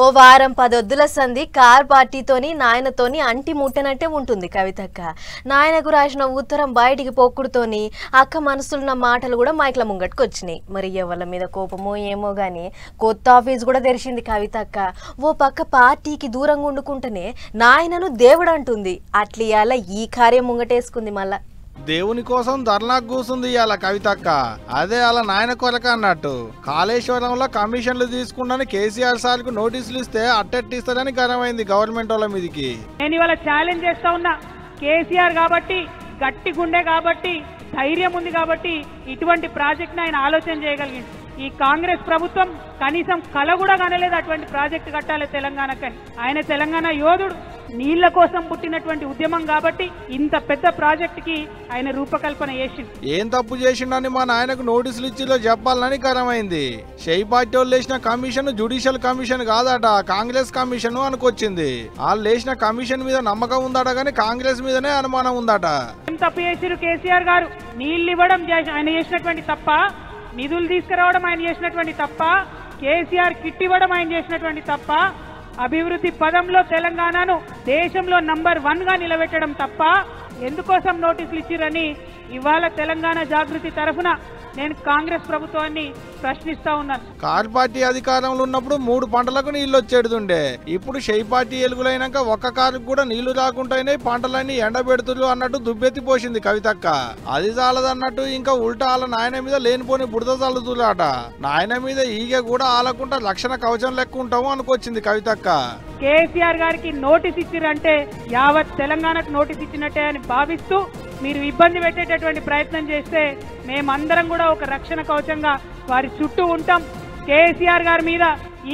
ఓ వారం 10 ఒద్దుల సంధి కార్ పార్టీతోని నాయనతోని అంటి ముట్టనట్టే ఉంటుంది కవితక్క. నాయనకు రాసిన ఉత్తరం బయటికి పొక్కుడుతోని అక్క మనసులున్న మాటలు కూడా మైక్ల ముంగట్టుకు వచ్చినాయి. మరి ఎవరి మీద కోపమో ఏమో గానీ కొత్త ఆఫీస్ కూడా తెరిచింది కవితక్క. ఓ పక్క పార్టీకి దూరంగా ఉండుకుంటేనే నాయనను దేవుడు అంటుంది. అట్లియాల ఈ కార్యం ముంగటేసుకుంది. మళ్ళా దేవుని కోసం ధర్నాకు కూసుంది ఇవాళ కవితక్క. అదే అలా నాయన కొరక అన్నట్టు కాళేశ్వరంలో కమిషన్లు తీసుకుంటాని కేసీఆర్ సార్ కు నోటీసులు ఇస్తే అట్టెట్టిస్తారని గర్వమైంది గవర్నమెంట్ వాళ్ళ మీదకి. నేను ఇవాళ ఛాలెంజ్ చేస్తా ఉన్నా, కేసీఆర్ కాబట్టి గట్టి గుండె కాబట్టి ధైర్యం ఉంది కాబట్టి ఇటువంటి ప్రాజెక్ట్ ఆయన ఆలోచన చేయగలిగింది. ఈ కాంగ్రెస్ ప్రభుత్వం కనీసం కల కూడా కనలేదు అటువంటి ప్రాజెక్టు కట్టాలి తెలంగాణకని. ఆయన తెలంగాణ యోధుడు, నీళ్ల కోసం పుట్టినటువంటి ఉద్యమం కాబట్టి ఇంత పెద్ద ప్రాజెక్టుకి ఆయన రూపకల్పన చేసింది. ఏం తప్పు చేసిండని మా నాయనకు నోటీసులు ఇచ్చిలో చెప్పాలని కరమైంది. షెయి పార్టీ వాళ్ళు వేసిన కమిషన్ జ్యుడిషియల్ కమిషన్ కాదట, కాంగ్రెస్ కమిషన్ అనుకొచ్చింది. వాళ్ళు వేసిన కమిషన్ మీద నమ్మకం ఉందట కానీ కాంగ్రెస్ మీదనే అనుమానం ఉందట. ఏం తప్పు చేసిరు కేసీఆర్ గారు? నీళ్లు ఇవ్వడం ఆయన చేసినటువంటి తప్ప, నిధులు తీసుకురావడం ఆయన చేసినటువంటి తప్ప, కేసీఆర్ కిట్ ఇవ్వడం ఆయన చేసినటువంటి తప్ప, అభివృద్ధి పదంలో తెలంగాణను దేశంలో నంబర్ 1 గా నిలబెట్టడం తప్ప ఎందుకోసం నోటీసులు ఇచ్చిరని ఇవాళ తెలంగాణ జాగృతి తరఫున నేను కాంగ్రెస్ ప్రభుత్వాన్ని ప్రశ్నిస్తా ఉన్నాను. కార్ పార్టీ అధికారంలో ఉన్నప్పుడు 3 పంటలకు నీళ్లు వచ్చేడుతుండే. ఇప్పుడు షెయి పార్టీ ఎలుగులైనాక ఒక్క కారుకు కూడా నీళ్లు రాకుండానే పంటలన్నీ ఎండబెడుతులు అన్నట్టు దుబ్బెత్తి పోసింది కవితక్క. అది చాలదన్నట్టు ఇంకా ఉల్టా వాళ్ళ నాయన మీద లేనిపోని బుడద చల్లుతులాట. నాయన మీద ఈగ కూడా ఆలకుండా రక్షణ కవచం లెక్క ఉంటాము అనుకొచ్చింది కవితక్క. కేసీఆర్ గారికి నోటీస్ ఇచ్చిరంటే యావత్ తెలంగాణకు నోటీస్ ఇచ్చినట్టే అని భావిస్తూ మీరు ఇబ్బంది పెట్టేటటువంటి ప్రయత్నం చేస్తే మేమందరం కూడా ఒక రక్షణ కవచంగా వారి చుట్టూ ఉంటాం. కేసీఆర్ గారి మీద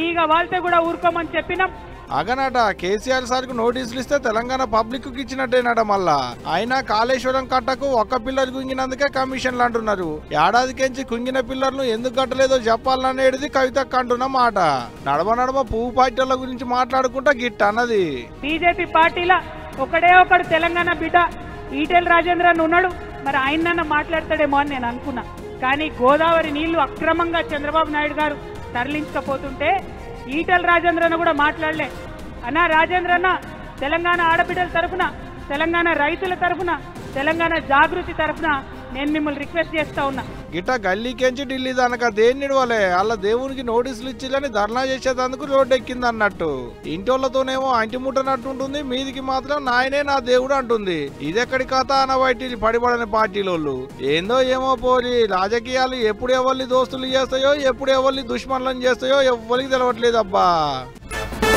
ఈగ వాళ్తే కూడా ఊరుకోమని చెప్పినాం. అగనట కేసీఆర్ సార్ కు నోటీసులు ఇస్తే తెలంగాణ పబ్లిక్ కు ఇచ్చినట్టేనట. మళ్ళా అయినా కాళేశ్వరం కట్టకు ఒక్క పిల్లర్ కుంగినందుకే కమిషన్లు అంటున్నారు. ఏడాదికెంచి కుంగిన పిల్లర్లు ఎందుకు కట్టలేదో చెప్పాలనేది కవితక్క అంటున్న మాట. నడమ పువ్వు పార్టీల గురించి మాట్లాడుకుంటా గిట్ట అన్నది. బీజేపీ పార్టీలా ఒకడే ఒకడు తెలంగాణ బిడ్డ ఈటెల రాజేంద్రన్ ఉన్నాడు, మరి ఆయనన్నా మాట్లాడతాడేమో అని నేను అనుకున్నా. కానీ గోదావరి నీళ్లు అక్రమంగా చంద్రబాబు నాయుడు గారు తరలించకపోతుంటే ఈటెల రాజేంద్రన్న కూడా మాట్లాడలే. అన్నా రాజేంద్రన్న, తెలంగాణ ఆడబిడ్డల తరఫున, తెలంగాణ రైతుల తరఫున, తెలంగాణ జాగృతి తరఫున నేను మిమ్మల్ని రిక్వెస్ట్ చేస్తా ఉన్నా. గిట్ట గల్లీకెంచి ఢిల్లీ దానక దేన్ని నిడవలే, వాళ్ళ దేవునికి నోటీసులు ఇచ్చిలని ధర్నా చేసేందుకు రోడ్డు ఎక్కింది అన్నట్టు. ఇంటోళ్లతోనేమో అంటి ముట్టనట్టు ఉంటుంది, మీదికి మాత్రం నాయనే నా దేవుడు అంటుంది. ఇదెక్కడి కథ అనబట్టి పడిపడని పార్టీలోళ్ళు. ఏందో ఏమో పోలి రాజకీయాలు ఎప్పుడు ఎవరిని దోస్తులు చేస్తాయో ఎప్పుడు ఎవరిని దుష్మన్లను చేస్తాయో ఎవ్వరికి తెలవట్లేదబ్బా.